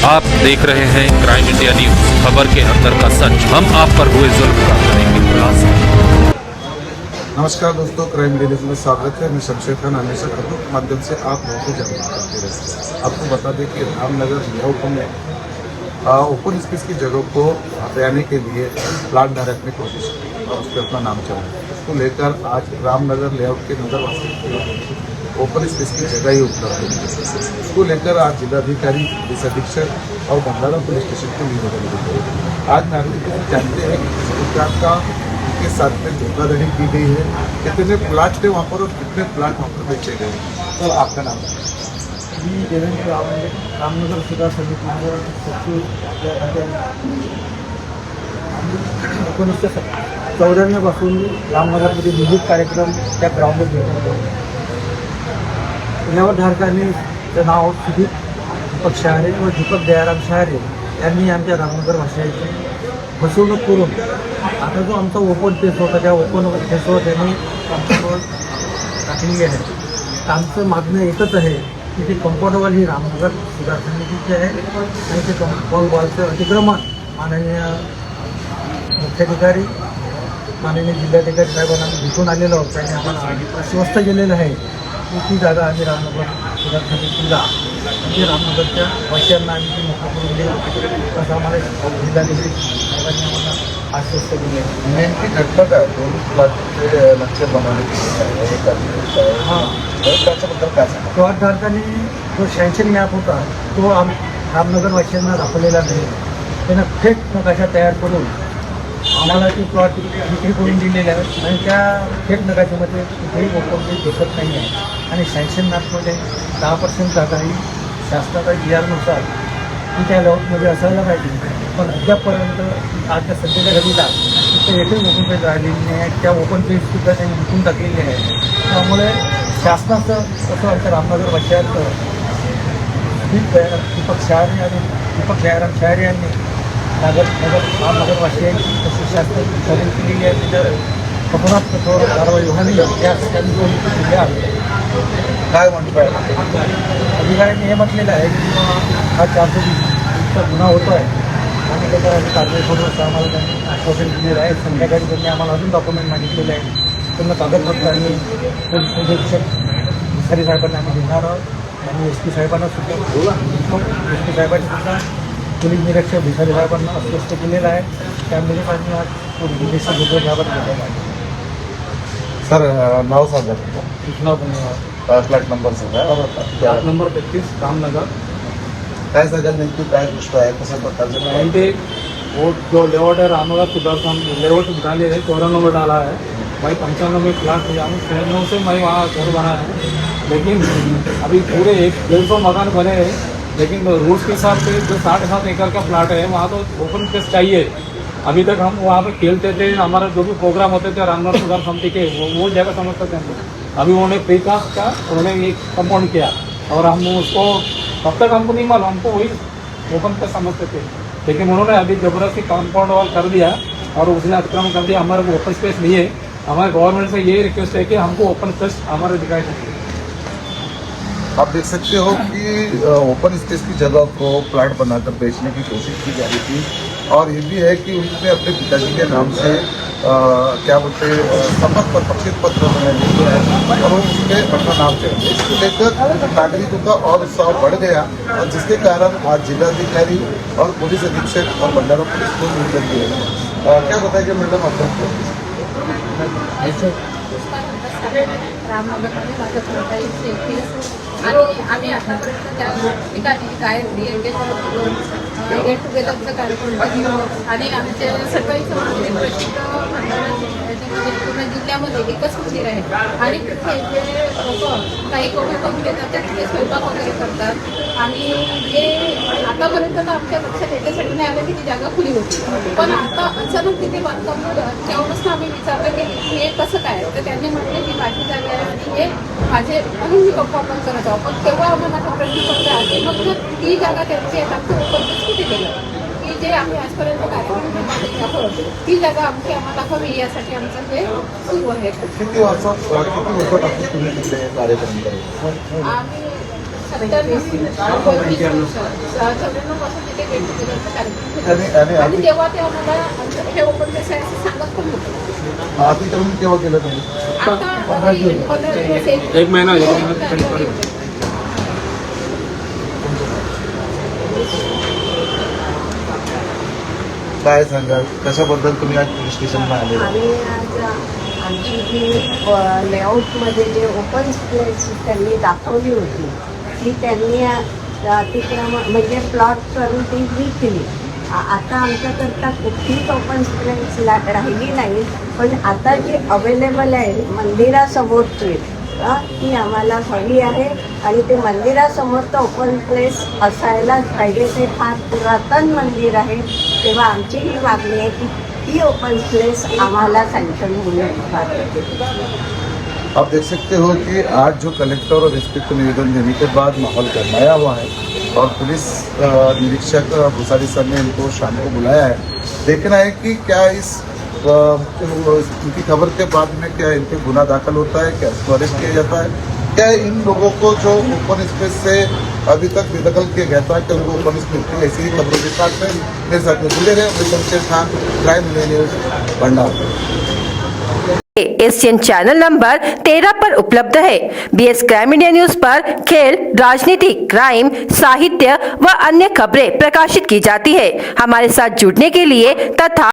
आप देख रहे हैं क्राइम इंडिया न्यूज, खबर के अंदर का सच। हम आप पर हुए जुल्म का करेंगे खुलासा। नमस्कार दोस्तों, क्राइम इंडिया न्यूज में स्वागत है। मैं शमशेर खान हमेशा खबरों के माध्यम से आप लोगों को जागरूक करते रहते हैं। आपको बता दें कि रामनगर लेआउट में ओपन स्पेस की जगह को हटाने के लिए प्लाट धारक ने कोशिश की और उस पर अपना नाम चढ़ाया। उसको लेकर आज रामनगर लेआउट के नगरवासी ओपन स्पेस की जगह ही उपलब्ध है। इसको लेकर आज जिलाधिकारी, पुलिस अधीक्षक और भंडारा पुलिस स्टेशन को लीड कर आज नागरिकों को जानते हैं कि सरकार का के साथ में धोखाधड़ी की गई है, कितने प्लाट थे वहाँ पर और कितने प्लाट वहाँ पर बेचे गए। तो आपका नाम मी देवेंद्र रामनगर सुधार समितीवर सचिव आपल्या 1994 पासून रामनगरमध्ये विविध कार्यक्रम त्या ग्राउंडवर घेत होतो. लेआउटधारकांनी नाव सुदीप दीपक शहारे व दीपक दयाराम शहारे यांनी आमच्या रामनगर भाषेची फसवणूक करून आता जो आमचा ओपन पेस होता त्या ओपन पेसवर त्यांनी कंपाऊंड टाकलेली आहे. तर आमचं मागणं एकच आहे की ते कंपाऊंड वॉल ही रामनगर सुधार समितीचे आहे आणि ते कंपाऊंड वॉलचं अतिक्रमण माननीय मुख्याधिकारी, माननीय जिल्हाधिकारी साहेबांना भेटून आलेलो आहोत. त्यांनी आम्हाला आश्वस्त केलेलं आहे की ती जागा आम्ही रामनगर सुधार समितीला म्हणजे रामनगरच्या वाशियांना आम्ही ती मोकळं करून देऊ असं आम्हाला जिल्हाधिकारी साहेबांनी आम्हाला आश्वस्त केले आहे. नेमकी घटना काय दोन प्लाटचे लक्ष बनवले हां, त्याच्याबद्दल काय सांगा. प्लॉटधारकांनी जो सँक्शन मॅप होता तो रामनगर वाशियांना दाखवलेला नाही. त्यांना फेक नकाशा तयार करून आम्हाला ती प्लॉट विक्री करून दिलेले आहेत आणि त्या फेक नकाशामध्ये कुठेही ओपन पेस दिसत नाही आहे आणि सँक्शन मॅपमध्ये 10% जागा ही शासनाच्या GRनुसार ती त्या लेआउटमध्ये असायला पाहिजे. पण अद्यापपर्यंत आजच्या सध्याच्या घडीला तिथे एकही ओपन पेज राहिलेली नाही आहे. त्या ओपन पेजसुद्धा त्यांनी विकून टाकलेली आहे. त्यामुळे शासनाचं असं आमच्या रामनगर वाशियांचं दीपक शहारे आणि दीपक दयाराम शहारे यांनी रामनगरवासियांची तसेच शासनाची खरेदी केलेली आहे. त्याच्यावर कठोरात कठोर कारवाई व्हावी यासाठी आम्ही दिले आहे. काय म्हणताय अधिकाऱ्यांनी हे म्हटलेलं आहे की हा 420चा गुन्हा होतो आहे आणि त्याच्यावर आम्ही कारवाई करू असं आम्हाला त्यांनी आश्वासन दिलेलं आहे. संध्याकाळी त्यांनी आम्हाला अजून डॉक्युमेंट मागितलेले आहे. त्यांना कागदपत्र आणि पोलीस निरीक्षक भिसारी साहेबांना आम्ही देणार आहोत आणि SP साहेबांना सुद्धा SP साहेबांनी सुद्धा पोलीस निरीक्षक भिसारी साहेबांना आश्वस्त केलेलं आहे. त्यामुळे आम्ही आज पोलीस निरीक्षक भिसारी साहेबांना दिलेलं आहे. सर नाव सांगा. सूचना पण फ्लॅट नंबर सांगा. Flat number 33 Ramnagar. काय सांगाल नेमकी काय गोष्ट आहे, कशा प्रकारचं वहीं पे वो जो लेआउट है रामनगर सुदर्शन लेआउट डाले है 94 में डाला है. भाई 95 में फ्लैट लिया हूँ. 96 से मैं वहाँ घर बना है, लेकिन अभी पूरे 150 मकान बने हैं. लेकिन रूल्स के हिसाब से जो 7.5 एकड़ का प्लाट है वहाँ तो ओपन स्पेस चाहिए. अभी तक हम वहाँ पे खेलते थे, हमारा जो भी प्रोग्राम होते थे रामनगर सुधार समिति के वो जगह समझते थे हमको. अभी उन्होंने प्रीकास्ट का उन्होंने एक कंपाउंड किया और हम उसको तब तक हमको नहीं मालूम, हमको वही ओपन पे समझते थे. लेकिन उन्होंने अभी जबरदस्ती कंपाउंड वॉल कर दिया और उसने अतिक्रमण कर दिया. हमारे को ओपन स्पेस नहीं है. हमारे गवर्नमेंट से ये रिक्वेस्ट है कि हमको ओपन स्पेस हमारे दिखाई दीजिए. आप देख सकते हो कि ओपन स्पेस की जगह को प्लाट बनाकर बेचने की कोशिश की जा रही थी और ये भी है कि उन्होंने अपने पिताजी के नाम से क्या बोलते हैं शपथ पर पक्षित पत्र लिखे हैं और उसमें अपना नाम चढ़े. इसको लेकर नागरिकों का और उत्साह बढ़ गया और जिसके कारण आज जिलाधिकारी और पुलिस अधीक्षक और भंडारा पुलिस को मिलकर दिए. क्या बताएंगे मैडम आप लोग? रामनगरमध्ये माझं कोणताही सेफ्टी आणि आम्ही आतापर्यंत त्या ठिकाणी काय गेट टुगेदरचं कार्यक्रम घेऊ आणि आमचे सकाळी प्रसिद्ध पूर्ण जिल्ह्यामध्ये एकच मंदिर आहे आणि तिथे जे लोक काही करून घेतात त्या तिथे स्वयंपाक वगैरे करतात आणि जे आतापर्यंत तर आमच्या लक्षात याच्यासाठी नाही आलं की ती जागा खुली होती. पण आता अचानक तिथे बांधकाम झालं तेव्हाच आम्ही विचारलं की हे कसं काय. तर त्यांनी म्हटलं की माझी जागा आहे आणि हे माझे म्हणून मी कंपाऊंड करत आहोत. पण तेव्हा आम्हाला प्रश्न पडला आहे मग जर ती जागा त्यांची आहे आमचं ओपन कुठे गेलं की जे आम्ही आजपर्यंत कार्यक्रम ती जागा आमची आम्हाला हवी यासाठी आमचं हे सुरू आहे. किती वर्षापासून तुम्ही तिथे कार्यक्रम करता? आम्ही पासून तिथे गेट टुगेदरचा कार्यक्रम आणि- घेतला. आणि- आणि तेव्हा ते आम्हाला आमचं हे ओपन प्लेस आहे असं सांगत पण होतं. अतिक्रमण केव्हा केलं तुम्ही आता 15 दिवस एक महिना झाला. काय सांगाल कशाबद्दल तुम्ही आज पोलीस स्टेशनला आले आम्ही आज आमची जी लेआउटमध्ये जे ओपन स्पेस त्यांनी दाखवली होती ती त्यांनी अतिक्रमण म्हणजे प्लॉट करून ती विकली. आता आमच्याकरता कुठलीच ओपन स्पेस राहिली नाही, पण आता जी अवेलेबल आहे मंदिरासमोरची ती आम्हाला हवी आहे आणि ते मंदिरासमोरचं ओपन प्लेस असायलाच पाहिजे. ते फार पुरातन मंदिर आहे, तेव्हा आमची ही मागणी आहे की ही ओपन प्लेस आम्हाला सँक्शन होण्याची पाहिजे. आप देख सकते हो कि आज जो कलेक्टर और एसपी को निवेदन देने के बाद माहौल गरमाया हुआ है और पुलिस निरीक्षक भूसारी सर ने इनको शाम को बुलाया है. देखना है कि क्या इनकी खबर के बाद में क्या इन पे गुना दाखिल होता है, क्या इसको अरेस्ट किया जाता है, क्या इन लोगों को जो ओपन स्पेस से अभी तक बेदखल किया गया था कि उनको ओपन स्पेस मिलती है. ऐसी ही खबरों के साथ में मेरे साथ में जुड़े रहे. मैं शमशेर खान, क्राइम न्यूज़, भंडार. एशियन चैनल नंबर 13 पर उपलब्ध है. BS क्राइम इंडिया न्यूज पर खेल, राजनीति, क्राइम, साहित्य व अन्य खबरें प्रकाशित की जाती है. हमारे साथ जुड़ने के लिए तथा